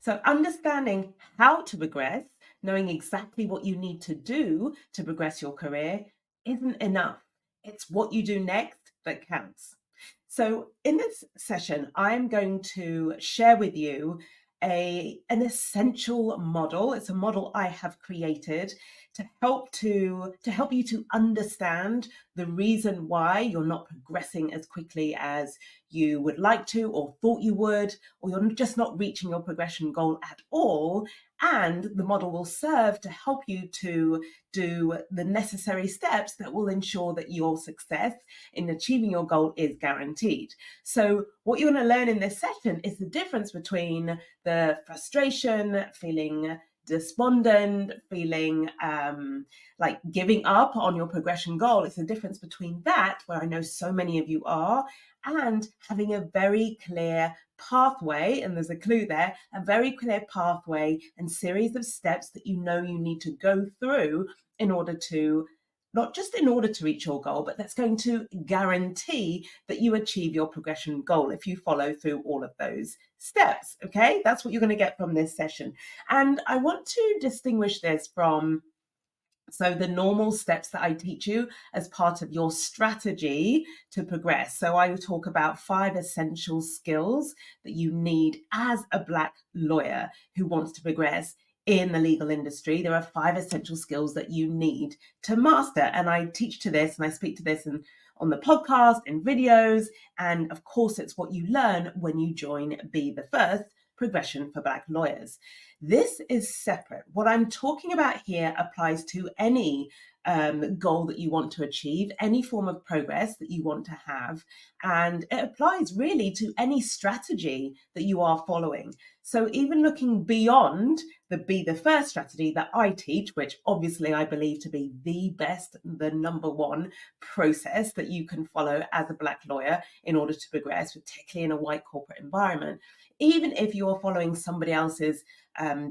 So understanding how to progress, knowing exactly what you need to do to progress your career isn't enough. It's what you do next that counts. So in this session, I'm going to share with you an essential model. It's a model I have created to help you to understand the reason why you're not progressing as quickly as you would like to or thought you would, or you're just not reaching your progression goal at all. And the model will serve to help you to do the necessary steps that will ensure that your success in achieving your goal is guaranteed. So what you're going to learn in this session is the difference between the frustration, feeling despondent, feeling like giving up on your progression goal. It's the difference between that, where I know so many of you are, and having a very clear pathway, and there's a clue there, a very clear pathway and series of steps that you know you need to go through in order to, not just in order to reach your goal, but that's going to guarantee that you achieve your progression goal if you follow through all of those steps. Okay, that's what you're going to get from this session. And I want to distinguish this from the normal steps that I teach you as part of your strategy to progress. So I will talk about 5 essential skills that you need as a Black lawyer who wants to progress in the legal industry. There are 5 essential skills that you need to master. And I teach to this and I speak to this on the podcast, in videos. And of course, it's what you learn when you join Be the First Progression for Black Lawyers. This is separate. What I'm talking about here applies to any goal that you want to achieve, any form of progress that you want to have, and it applies really to any strategy that you are following. So even looking beyond the Be the First strategy that I teach, which obviously I believe to be the best, the number one process that you can follow as a Black lawyer in order to progress, particularly in a white corporate environment, even if you're following somebody else's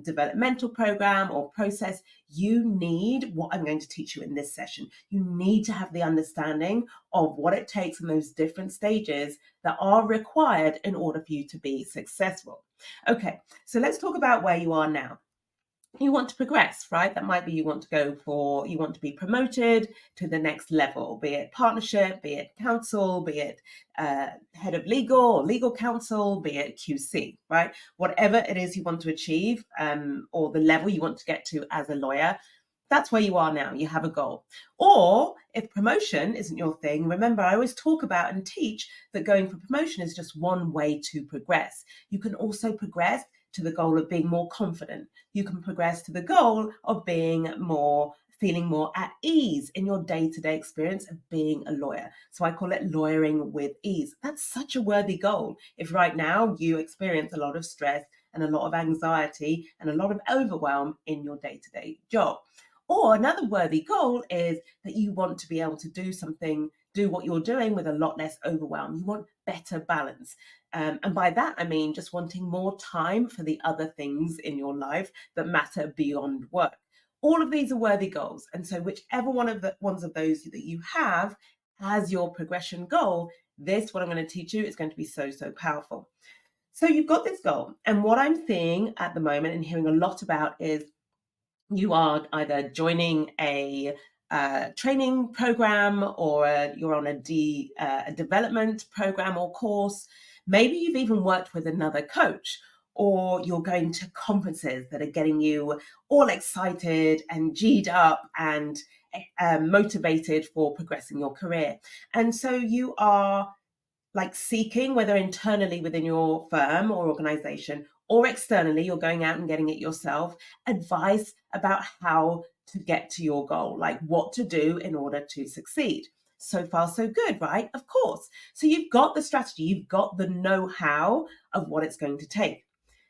developmental program or process, you need what I'm going to teach you in this session. You need to have the understanding of what it takes in those different stages that are required in order for you to be successful. Okay, so let's talk about where you are now. You want to progress, right? That might be you want to be promoted to the next level, be it partnership, be it counsel, be it head of legal or legal counsel, be it QC, right? Whatever it is you want to achieve, or the level you want to get to as a lawyer, that's where you are now. You have a goal. Or if promotion isn't your thing, remember, I always talk about and teach that going for promotion is just one way to progress. You can also progress to the goal of being more confident. You can progress to the goal of feeling more at ease in your day-to-day experience of being a lawyer. So I call it lawyering with ease. That's such a worthy goal. If right now you experience a lot of stress and a lot of anxiety and a lot of overwhelm in your day-to-day job. Or another worthy goal is that you want to be able to do what you're doing with a lot less overwhelm. You want better balance. And by that, I mean just wanting more time for the other things in your life that matter beyond work. All of these are worthy goals. And so whichever ones of those that you have as your progression goal, what I'm going to teach you is going to be so, so powerful. So you've got this goal. And what I'm seeing at the moment and hearing a lot about is you are either joining a training program or you're on a development program or course. Maybe you've even worked with another coach, or you're going to conferences that are getting you all excited and G'd up and motivated for progressing your career. And so you are like seeking, whether internally within your firm or organization or externally, you're going out and getting it yourself, advice about how to get to your goal, like what to do in order to succeed. So far, so good, right? Of course. So you've got the strategy, you've got the know-how of what it's going to take.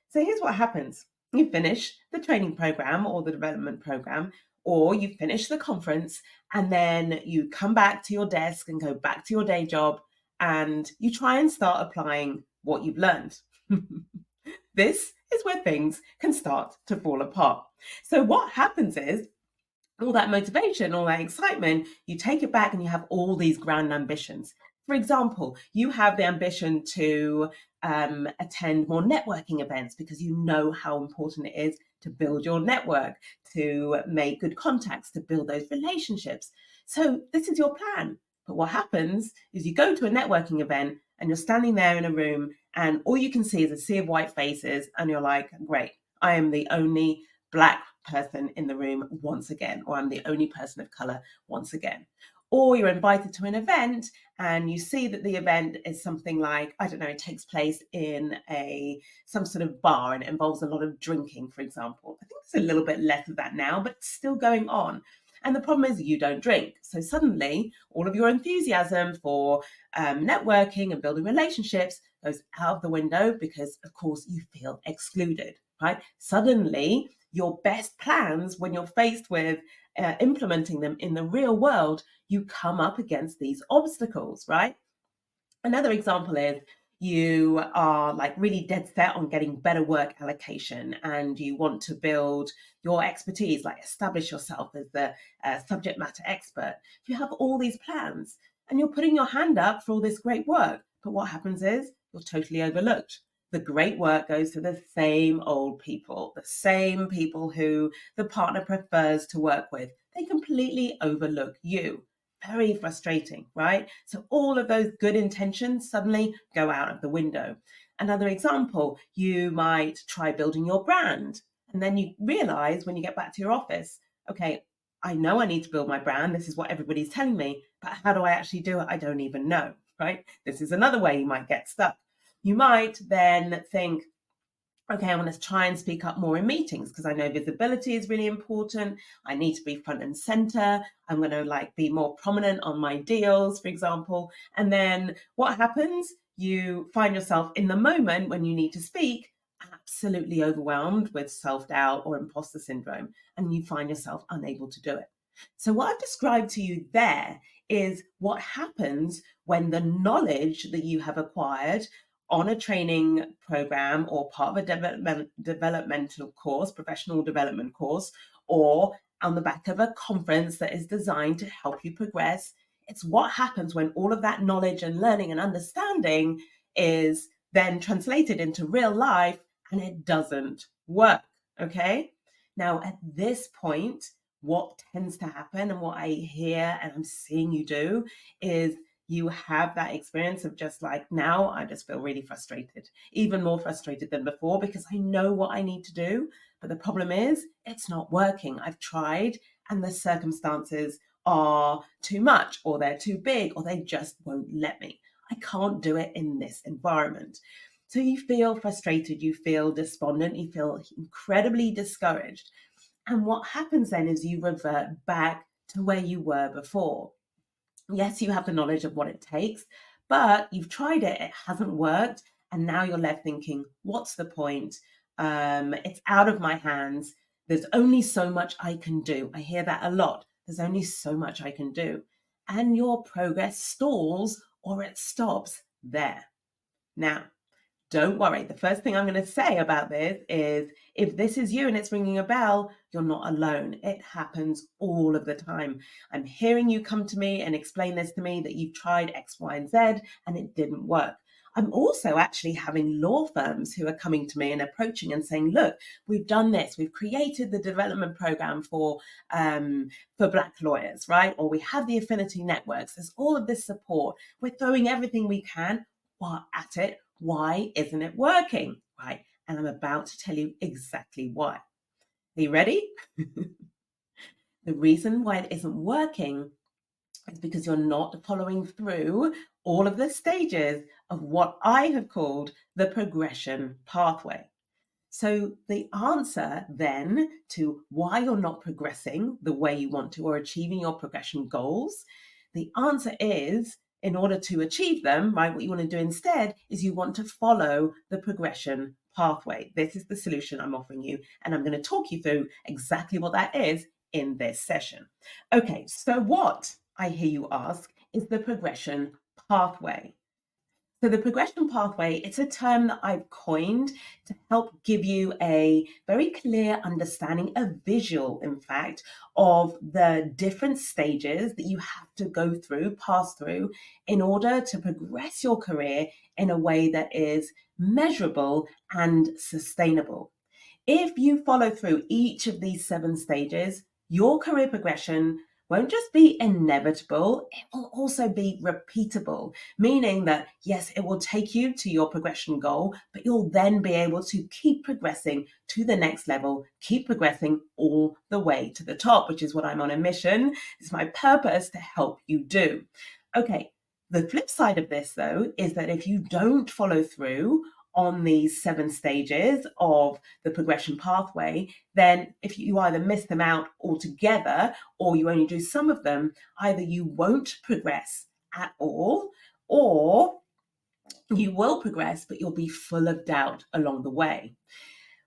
So here's what happens. You finish the training program or the development program, or you finish the conference, and then you come back to your desk and go back to your day job, and you try and start applying what you've learned. This is where things can start to fall apart. So what happens is all that motivation, all that excitement, you take it back and you have all these grand ambitions. For example, you have the ambition to attend more networking events because you know how important it is to build your network, to make good contacts, to build those relationships. So this is your plan. But what happens is you go to a networking event and you're standing there in a room and all you can see is a sea of white faces and you're like, great, I am the only Black person in the room once again, or I'm the only person of color once again. Or you're invited to an event and you see that the event is something like, I don't know, it takes place in some sort of bar and it involves a lot of drinking, for example. I think there's a little bit less of that now, but it's still going on. And the problem is you don't drink. So suddenly all of your enthusiasm for networking and building relationships goes out of the window because, of course, you feel excluded, right? Suddenly your best plans, when you're faced with implementing them in the real world, you come up against these obstacles, right? Another example is you are like really dead set on getting better work allocation and you want to build your expertise, like establish yourself as the subject matter expert. You have all these plans and you're putting your hand up for all this great work. But what happens is you're totally overlooked. The great work goes to the same old people, the same people who the partner prefers to work with. They completely overlook you. Very frustrating, right? So all of those good intentions suddenly go out of the window. Another example, you might try building your brand. And then you realize when you get back to your office, okay, I know I need to build my brand. This is what everybody's telling me. But how do I actually do it? I don't even know, right? This is another way you might get stuck. You might then think, okay, I want to try and speak up more in meetings because I know visibility is really important. I need to be front and center. I'm going to be more prominent on my deals, for example. And then what happens? You find yourself in the moment when you need to speak, absolutely overwhelmed with self-doubt or imposter syndrome, and you find yourself unable to do it. So what I've described to you there is what happens when the knowledge that you have acquired on a training program or part of a developmental course, professional development course, or on the back of a conference that is designed to help you progress. It's what happens when all of that knowledge and learning and understanding is then translated into real life and it doesn't work. Okay. Now, at this point, what tends to happen and what I hear and I'm seeing you do is you have that experience of just like, now I just feel really frustrated, even more frustrated than before because I know what I need to do. But the problem is it's not working. I've tried and the circumstances are too much or they're too big or they just won't let me. I can't do it in this environment. So you feel frustrated, you feel despondent, you feel incredibly discouraged. And what happens then is you revert back to where you were before. Yes, you have the knowledge of what it takes, but you've tried it, it hasn't worked, and now you're left thinking, what's the point? It's out of my hands. There's only so much I can do. I hear that a lot. There's only so much I can do. And your progress stalls or it stops there. Now, don't worry. The first thing I'm going to say about this is if this is you and it's ringing a bell, you're not alone. It happens all of the time. I'm hearing you come to me and explain this to me that you've tried X, Y, and Z and it didn't work. I'm also actually having law firms who are coming to me and approaching and saying, look, we've done this. We've created the development program for Black lawyers, right? Or we have the affinity networks. There's all of this support. We're throwing everything we can at it. Why isn't it working? Right. And I'm about to tell you exactly why. Are you ready? The reason why it isn't working is because you're not following through all of the stages of what I have called the progression pathway. So the answer then to why you're not progressing the way you want to or achieving your progression goals, the answer is in order to achieve them, right, what you want to do instead is you want to follow the progression pathway. This is the solution I'm offering you, and I'm going to talk you through exactly what that is in this session. Okay, so what I hear you ask is the progression pathway. So the progression pathway, it's a term that I've coined to help give you a very clear understanding, a visual, in fact, of the different stages that you have to go through, pass through, in order to progress your career in a way that is measurable and sustainable. If you follow through each of these 7 stages, your career progression won't just be inevitable, it will also be repeatable, meaning that yes, it will take you to your progression goal, but you'll then be able to keep progressing to the next level, keep progressing all the way to the top, which is what I'm on a mission. It's my purpose to help you do. Okay, the flip side of this, though, is that if you don't follow through on these 7 stages of the progression pathway, then if you either miss them out altogether or you only do some of them, either you won't progress at all, or you will progress, but you'll be full of doubt along the way.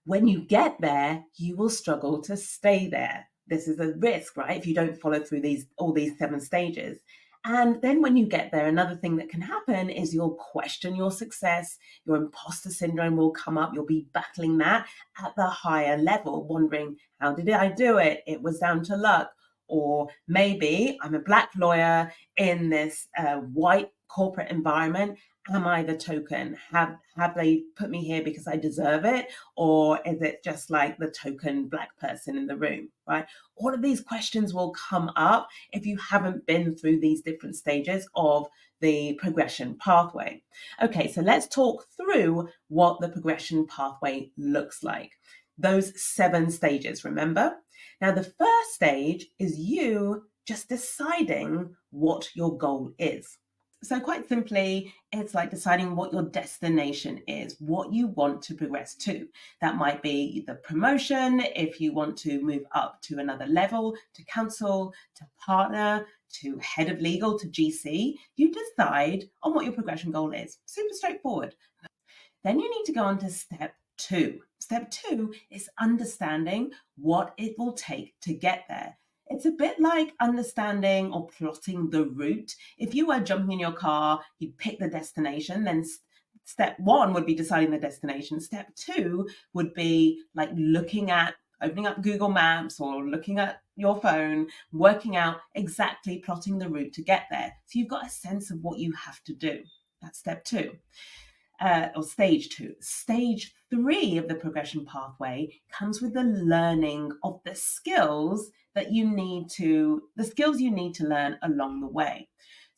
When you get there, you will struggle to stay there. This is a risk, right? If you don't follow through all these 7 stages. And then when you get there, another thing that can happen is you'll question your success. Your imposter syndrome will come up. You'll be battling that at the higher level, wondering, how did I do it? It was down to luck. Or maybe I'm a Black lawyer in this white corporate environment. Am I the token? Have they put me here because I deserve it? Or is it just like the token Black person in the room, right? All of these questions will come up if you haven't been through these different stages of the progression pathway. Okay, so let's talk through what the progression pathway looks like. Those 7 stages, remember? Now, the first stage is you just deciding what your goal is. So quite simply, it's like deciding what your destination is, what you want to progress to. That might be the promotion, if you want to move up to another level, to counsel, to partner, to head of legal, to GC. You decide on what your progression goal is. Super straightforward. Then you need to go on to step 2. Step 2 is understanding what it will take to get there. It's a bit like understanding or plotting the route. If you were jumping in your car, you'd pick the destination, then step 1 would be deciding the destination. Step 2 would be like opening up Google Maps or looking at your phone, working out exactly plotting the route to get there. So you've got a sense of what you have to do. That's step 2. Or stage 2. Stage 3 of the progression pathway comes with the learning of the skills you need to learn along the way.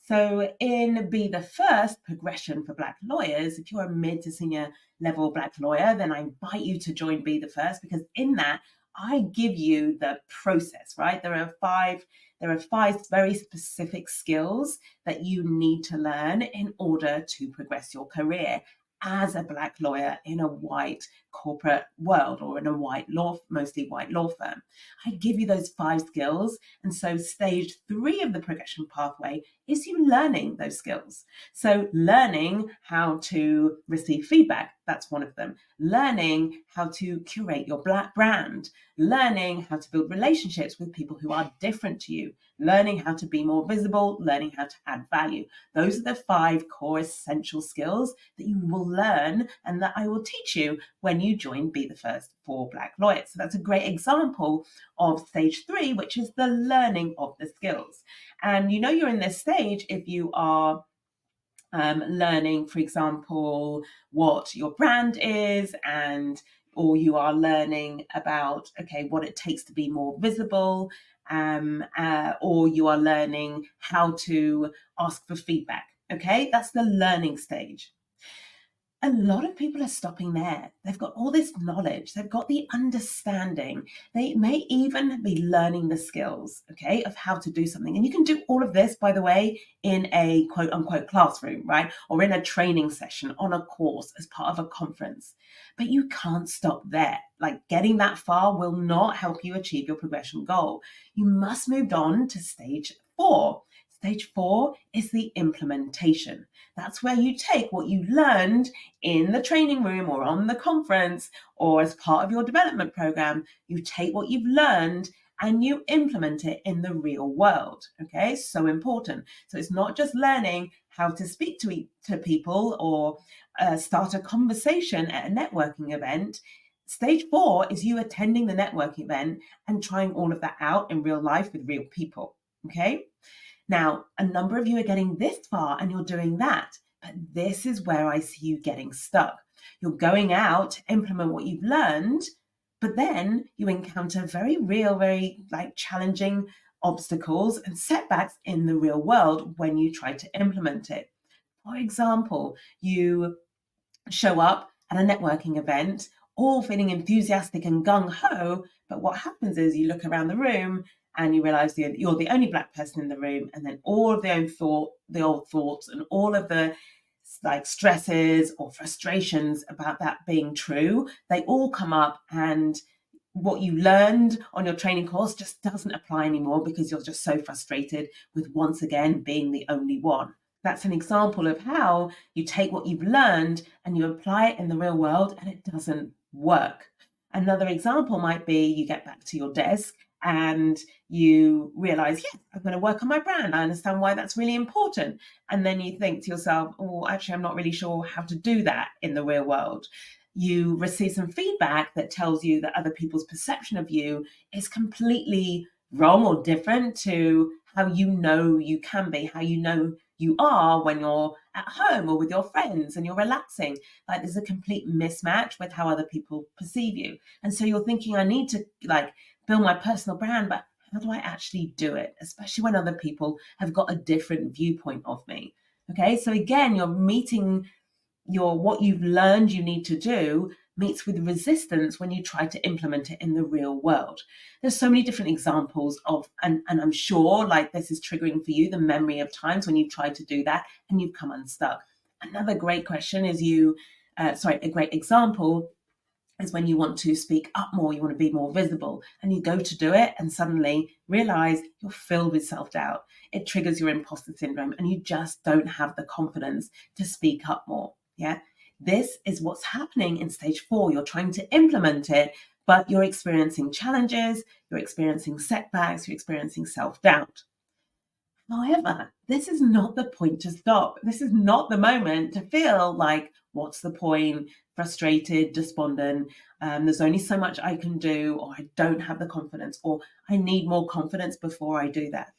So in Be the First progression for Black lawyers, if you're a mid to senior level Black lawyer, then I invite you to join Be the First, because in that I give you the process, right? There are five very specific skills that you need to learn in order to progress your career as a Black lawyer in a white corporate world, or in a mostly white law firm. I give you those 5 skills. And so stage 3 of the progression pathway is you learning those skills. So learning how to receive feedback, that's one of them. Learning how to curate your Black brand, learning how to build relationships with people who are different to you, learning how to be more visible, learning how to add value. Those are the 5 core essential skills that you will learn and that I will teach you when you join Be the First for Black lawyers. So that's a great example of stage 3, which is the learning of the skills. And you're in this stage if you are learning, for example, what your brand is, or you are learning about, what it takes to be more visible, or you are learning how to ask for feedback. Okay, that's the learning stage. A lot of people are stopping there. They've got all this knowledge, they've got the understanding, they may even be learning the skills, of how to do something. And you can do all of this, by the way, in a quote unquote classroom, right? Or in a training session, on a course, as part of a conference. But you can't stop there. Like, getting that far will not help you achieve your progression goal. You must move on to stage 4. Stage 4 is the implementation. That's where you take what you learned in the training room or on the conference or as part of your development program. You take what you've learned and you implement it in the real world. Okay, so important. So it's not just learning how to speak to people or start a conversation at a networking event. Stage 4 is you attending the networking event and trying all of that out in real life with real people. Okay. Now, a number of you are getting this far and you're doing that, but this is where I see you getting stuck. You're going out to implement what you've learned, but then you encounter very real, very challenging obstacles and setbacks in the real world when you try to implement it. For example, you show up at a networking event, all feeling enthusiastic and gung ho. But what happens is you look around the room and you realize you're the only Black person in the room, and then all of the old thoughts and all of the stresses or frustrations about that being true, they all come up, and what you learned on your training course just doesn't apply anymore because you're just so frustrated with once again being the only one. That's an example of how you take what you've learned and you apply it in the real world and it doesn't work. Another example might be you get back to your desk and you realize, yes, I'm going to work on my brand. I understand why that's really important. And then you think to yourself, oh, actually, I'm not really sure how to do that in the real world. You receive some feedback that tells you that other people's perception of you is completely wrong or different to how you know you can be, how you know you are when you're at home or with your friends and you're relaxing. There's a complete mismatch with how other people perceive you. And so you're thinking, I need to build my personal brand, but how do I actually do it? Especially when other people have got a different viewpoint of me. Okay, so again, you're meeting what you've learned you need to do meets with resistance when you try to implement it in the real world. There's so many different examples of, and I'm sure this is triggering for you the memory of times when you've tried to do that and you've come unstuck. Another great question is a great example is when you want to speak up more, you want to be more visible, and you go to do it and suddenly realize you're filled with self-doubt. It triggers your imposter syndrome and you just don't have the confidence to speak up more. Yeah. This is what's happening in stage 4. You're trying to implement it, but you're experiencing challenges, you're experiencing setbacks, you're experiencing self-doubt. However, this is not the point to stop. This is not the moment to feel like, what's the point? Frustrated, despondent. There's only so much I can do, or I don't have the confidence, or I need more confidence before I do that.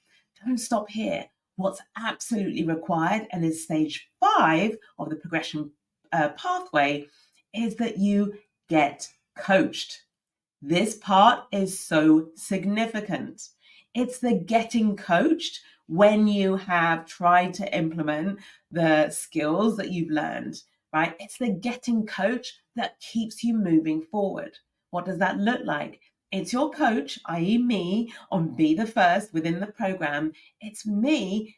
Don't stop here. What's absolutely required, and is stage 5 of the progression pathway, is that you get coached. This part is so significant. It's the getting coached when you have tried to implement the skills that you've learned, right? It's the getting coach that keeps you moving forward. What does that look like? It's your coach, i.e. me, on Be the First within the program. It's me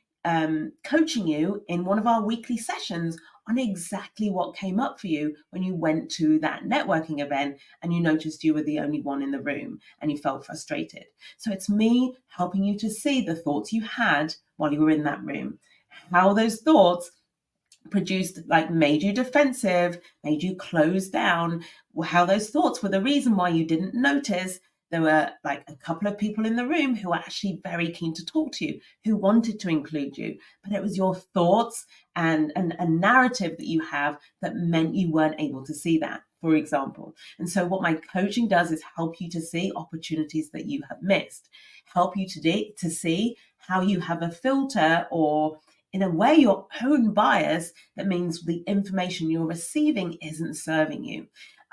coaching you in one of our weekly sessions on exactly what came up for you when you went to that networking event and you noticed you were the only one in the room and you felt frustrated. So it's me helping you to see the thoughts you had while you were in that room, how those thoughts produced made you defensive, made you close down, how those thoughts were the reason why you didn't notice there were a couple of people in the room who were actually very keen to talk to you, who wanted to include you, but it was your thoughts and a narrative that you have that meant you weren't able to see that, for example. And so what my coaching does is help you to see opportunities that you have missed, help you to see how you have a filter or, in a way, your own bias that means the information you're receiving isn't serving you.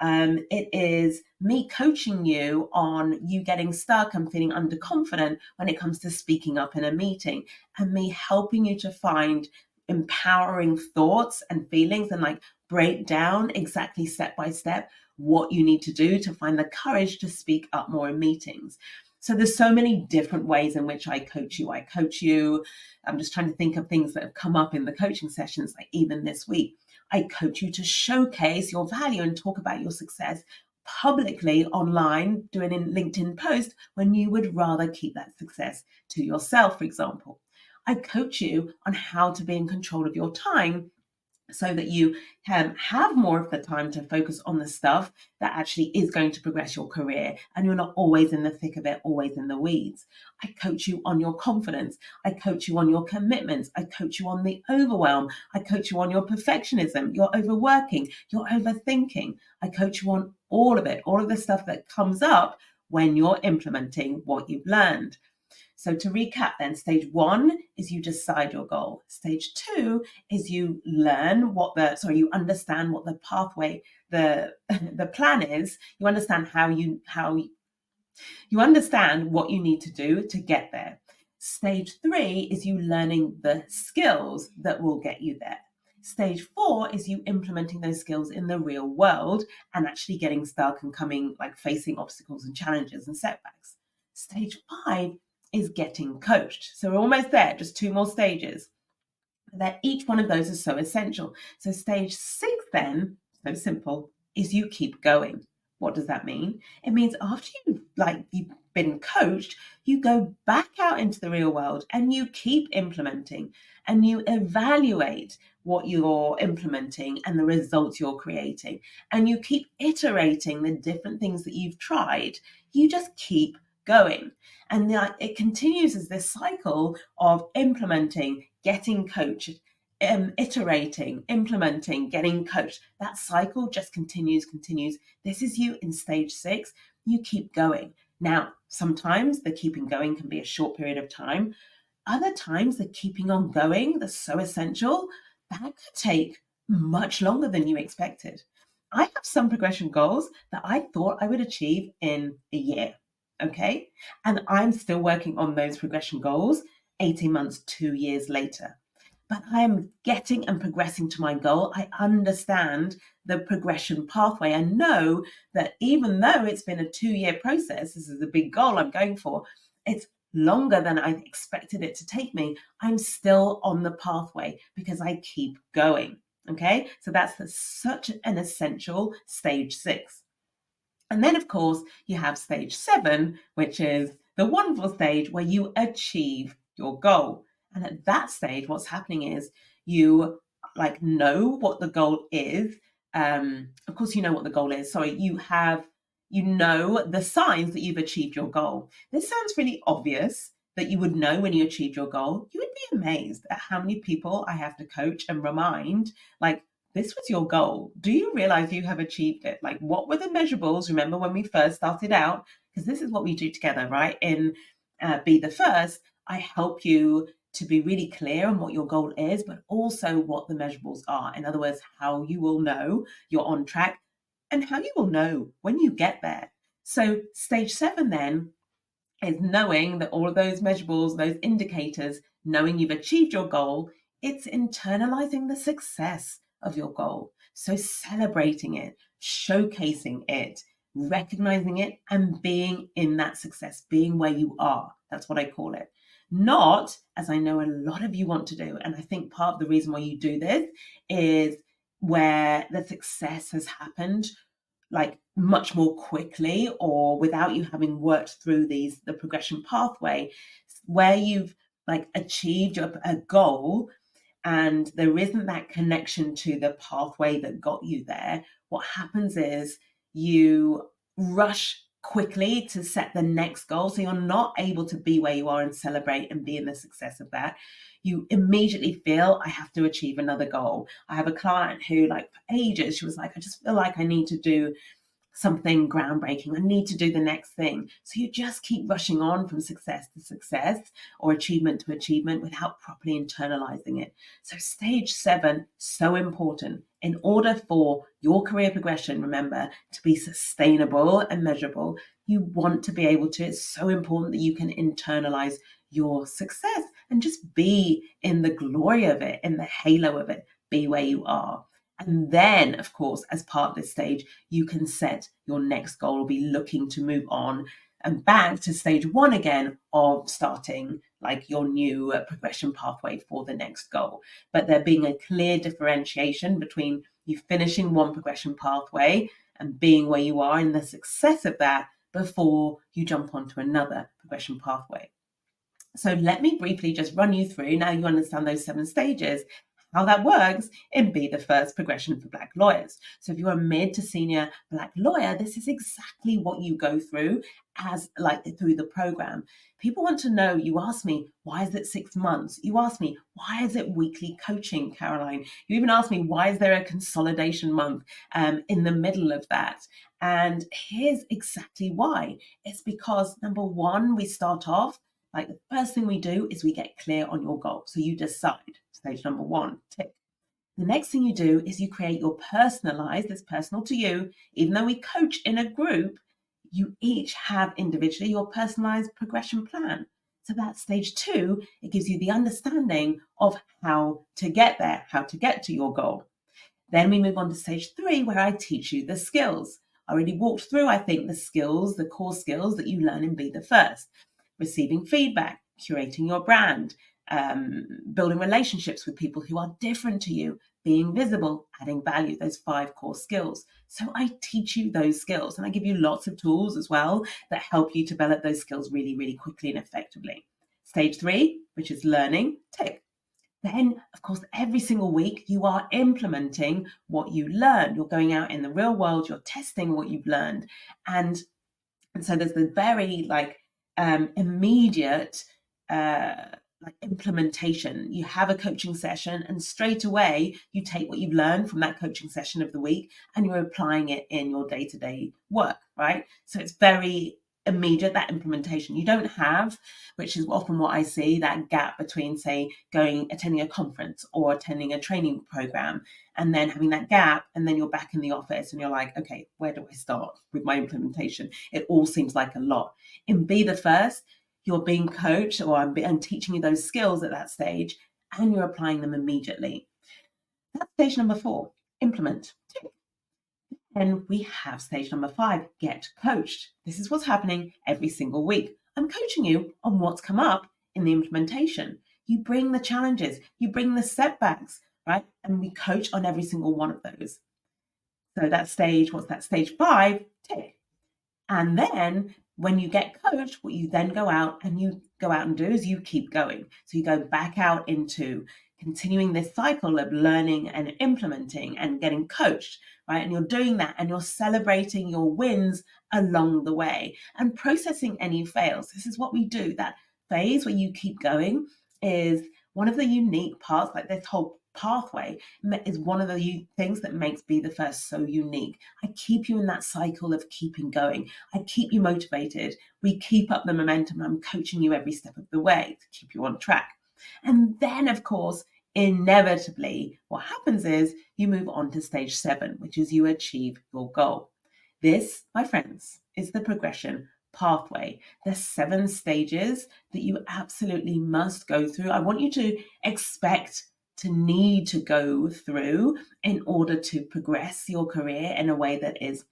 It is me coaching you on you getting stuck and feeling underconfident when it comes to speaking up in a meeting, and me helping you to find empowering thoughts and feelings and break down exactly step by step what you need to do to find the courage to speak up more in meetings. So there's so many different ways in which I coach you. I'm just trying to think of things that have come up in the coaching sessions, even this week. I coach you to showcase your value and talk about your success publicly online, doing a LinkedIn post when you would rather keep that success to yourself, for example. I coach you on how to be in control of your time so that you have more of the time to focus on the stuff that actually is going to progress your career, and you're not always in the thick of it, always in the weeds. I coach you on your confidence. I coach you on your commitments. I coach you on the overwhelm. I coach you on your perfectionism, your overworking, your overthinking. I coach you on all of it, all of the stuff that comes up when you're implementing what you've learned. So to recap then, stage one is you decide your goal. Stage two is you you understand what the pathway, the plan is. You understand you understand what you need to do to get there. Stage three is you learning the skills that will get you there. Stage four is you implementing those skills in the real world and actually getting stuck and facing obstacles and challenges and setbacks. Stage five is getting coached. So we're almost there, just two more stages. That each one of those is so essential. So stage six then, so simple, is you keep going. What does that mean? It means after you've been coached, you go back out into the real world and you keep implementing and you evaluate what you're implementing and the results you're creating. And you keep iterating the different things that you've tried. You just keep going. And it continues as this cycle of implementing, getting coached, iterating, implementing, getting coached. That cycle just continues. This is you in stage six. You keep going. Now, sometimes the keeping going can be a short period of time. Other times, the keeping on going, that's so essential, that could take much longer than you expected. I have some progression goals that I thought I would achieve in a year. Okay. And I'm still working on those progression goals 18 months, 2 years later. But I am getting and progressing to my goal. I understand the progression pathway. I know that even though it's been a 2-year process, this is a big goal I'm going for, it's longer than I expected it to take me. I'm still on the pathway because I keep going. Okay. So that's such an essential stage six. And then, of course, you have stage seven, which is the wonderful stage where you achieve your goal. And at that stage, what's happening is you know what the goal is. Of course, you know what the goal is. Sorry, you know the signs that you've achieved your goal. This sounds really obvious that you would know when you achieved your goal. You would be amazed at how many people I have to coach and remind, this was your goal. Do you realize you have achieved it? What were the measurables? Remember when we first started out? Because this is what we do together, right? In Be the First, I help you to be really clear on what your goal is, but also what the measurables are. In other words, how you will know you're on track and how you will know when you get there. So stage seven then is knowing that all of those measurables, those indicators, knowing you've achieved your goal, it's internalizing the success of your goal. So celebrating it, showcasing it, recognizing it, and being in that success, being where you are. That's what I call it. Not, as I know a lot of you want to do, and I think part of the reason why you do this is where the success has happened much more quickly, or without you having worked through the progression pathway, where you've achieved a goal and there isn't that connection to the pathway that got you there. What happens is you rush quickly to set the next goal, so you're not able to be where you are and celebrate and be in the success of that. You immediately feel, I have to achieve another goal. I have a client who for ages, she was like, I just feel like I need to do something groundbreaking. I need to do the next thing. So you just keep rushing on from success to success or achievement to achievement without properly internalizing it. So stage seven, so important. In order for your career progression, remember, to be sustainable and measurable, you want to be able to, it's so important that you can internalize your success and just be in the glory of it, in the halo of it, be where you are. And then, of course, as part of this stage, you can set your next goal or be looking to move on and back to stage one again of starting your new progression pathway for the next goal. But there being a clear differentiation between you finishing one progression pathway and being where you are in the success of that before you jump onto another progression pathway. So let me briefly just run you through, now you understand those 7 stages, how that works in Be the First Progression for Black Lawyers. So if you're a mid to senior Black lawyer, this is exactly what you go through as like through the program. People want to know, you ask me, why is it 6 months? You ask me, why is it weekly coaching, Caroline? You even ask me, why is there a consolidation month in the middle of that? And here's exactly why. It's because number one, we start off, like the first thing we do is we get clear on your goal. So you decide, stage number one, tick. The next thing you do is you create your personalized, it's personal to you, even though we coach in a group, you each have individually your personalized progression plan. So that's stage two. It gives you the understanding of how to get there, how to get to your goal. Then we move on to stage three, where I teach you the skills. I already walked through, I think, the skills, the core skills that you learn in Be the First. Receiving feedback, curating your brand, building relationships with people who are different to you, being visible, adding value, those 5 core skills. So I teach you those skills, and I give you lots of tools as well that help you develop those skills really, really quickly and effectively. Stage 3, which is learning, tick. Then, of course, every single week you are implementing what you learn. You're going out in the real world, you're testing what you've learned. And so there's the very immediate implementation. You have a coaching session, and straight away you take what you've learned from that coaching session of the week and you're applying it in your day-to-day work, right? So it's very immediate, that implementation. You don't have, which is often what I see, that gap between, say, attending a conference or attending a training program and then having that gap, and then you're back in the office and you're like, okay, where do I start with my implementation? It all seems like a lot. In Be the First, you're being coached, or I'm teaching you those skills at that stage, and you're applying them immediately. That's stage number 4, implement. Then we have stage number 5, get coached. This is what's happening every single week. I'm coaching you on what's come up in the implementation. You bring the challenges, you bring the setbacks, right? And we coach on every single one of those. So that stage, what's that? Stage 5, tick. And then when you get coached, what you then go out and do is you keep going. So you go back out into continuing this cycle of learning and implementing and getting coached, right? And you're doing that and you're celebrating your wins along the way and processing any fails. This is what we do. That phase where you keep going is one of the unique parts, like this whole pathway is one of the things that makes Be the First so unique. I keep you in that cycle of keeping going. I keep you motivated. We keep up the momentum. I'm coaching you every step of the way to keep you on track. And then, of course, inevitably, what happens is you move on to stage 7, which is you achieve your goal. This, my friends, is the progression pathway. There's 7 stages that you absolutely must go through. I want you to expect to need to go through in order to progress your career in a way that is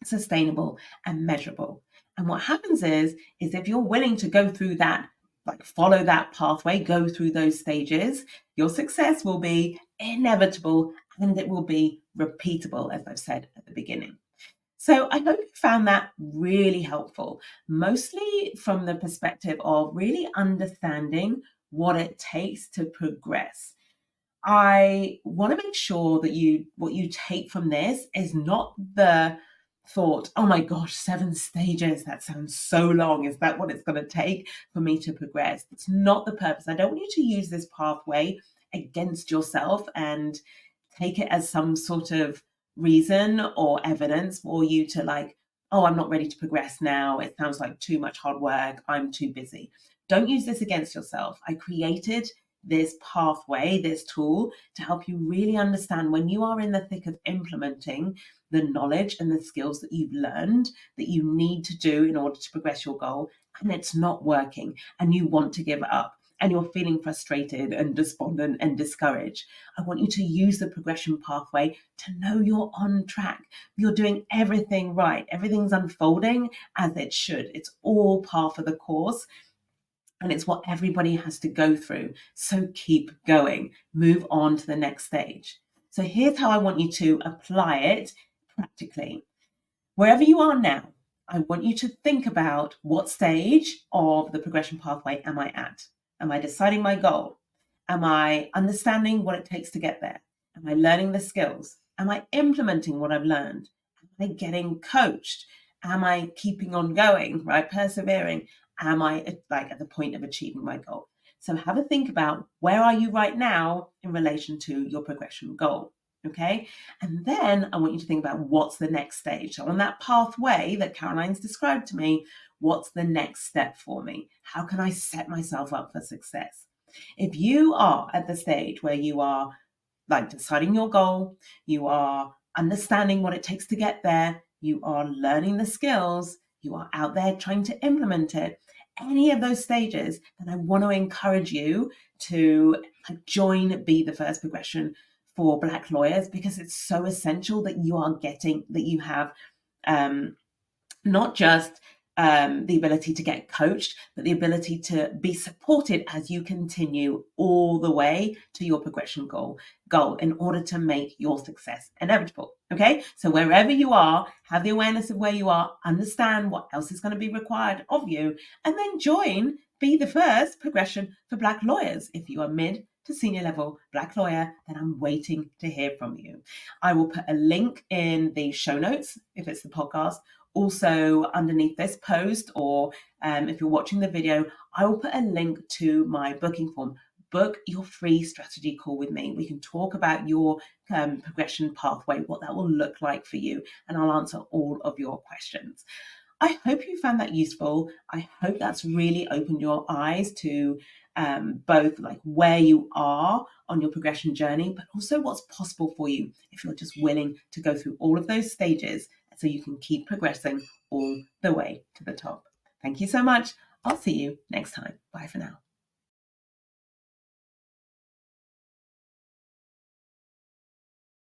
sustainable and measurable. And what happens is if you're willing to go through that, like follow that pathway, go through those stages, your success will be inevitable and it will be repeatable, as I've said at the beginning. So I hope you found that really helpful, mostly from the perspective of really understanding what it takes to progress. I want to make sure that what you take from this is not the thought, oh my gosh, 7 stages, that sounds so long. Is that what it's going to take for me to progress? It's not the purpose. I don't want you to use this pathway against yourself and take it as some sort of reason or evidence for you to like, oh, I'm not ready to progress now. It sounds like too much hard work. I'm too busy. Don't use this against yourself. I created this pathway, this tool to help you really understand when you are in the thick of implementing the knowledge and the skills that you've learned that you need to do in order to progress your goal, and it's not working and you want to give up and you're feeling frustrated and despondent and discouraged. I want you to use the progression pathway to know you're on track. You're doing everything right. Everything's unfolding as it should. It's all part of the course. And it's what everybody has to go through. So keep going. Move on to the next stage. So here's how I want you to apply it practically. Wherever you are now, I want you to think about what stage of the progression pathway am I at? Am I deciding my goal? Am I understanding what it takes to get there? Am I learning the skills? Am I implementing what I've learned? Am I getting coached? Am I keeping on going, right? Persevering? Am I at the point of achieving my goal? So have a think about, where are you right now in relation to your progression goal? Okay. And then I want you to think about, what's the next stage? So on that pathway that Caroline's described to me, what's the next step for me? How can I set myself up for success? If you are at the stage where you are deciding your goal, you are understanding what it takes to get there, you are learning the skills, you are out there trying to implement it, any of those stages, then I want to encourage you to join Be the First Progression for Black lawyers, because it's so essential that you have not just the ability to get coached, but the ability to be supported as you continue all the way to your progression goal in order to make your success inevitable. Okay, so wherever you are, have the awareness of where you are, understand what else is going to be required of you, and then join Be the First Progression for Black lawyers. If you are mid to senior level Black lawyer, then I'm waiting to hear from you. I will put a link in the show notes if it's the podcast. Also, underneath this post, or if you're watching the video, I will put a link to my booking form. Book your free strategy call with me. We can talk about your progression pathway, what that will look like for you, and I'll answer all of your questions. I hope you found that useful. I hope that's really opened your eyes to both where you are on your progression journey, but also what's possible for you if you're just willing to go through all of those stages, so you can keep progressing all the way to the top. Thank you so much. I'll see you next time. Bye for now.